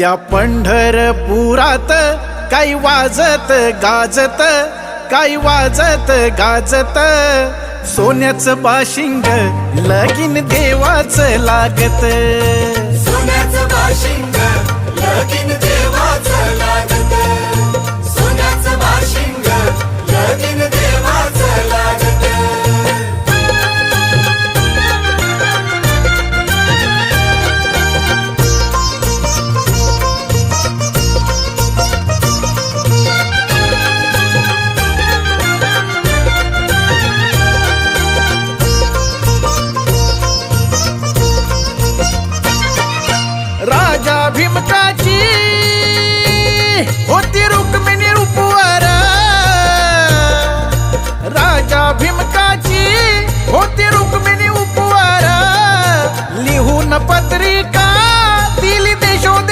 त्या पंढरपुरात काही वाजत गाजत, काही वाजत गाजत, सोन्याचं बाशिंग लगीन देवाचं लागत. सोन्याचं बाशिंग लगीन देवाचं लागत. सोन्याचं बाशिंग लगीन देवाचं लागत. राजा भीमकाची होती रुक्मिणी रूपवर, राजा भीमकाची होती रुक्मिणी उपवर, लिहून पत्रिका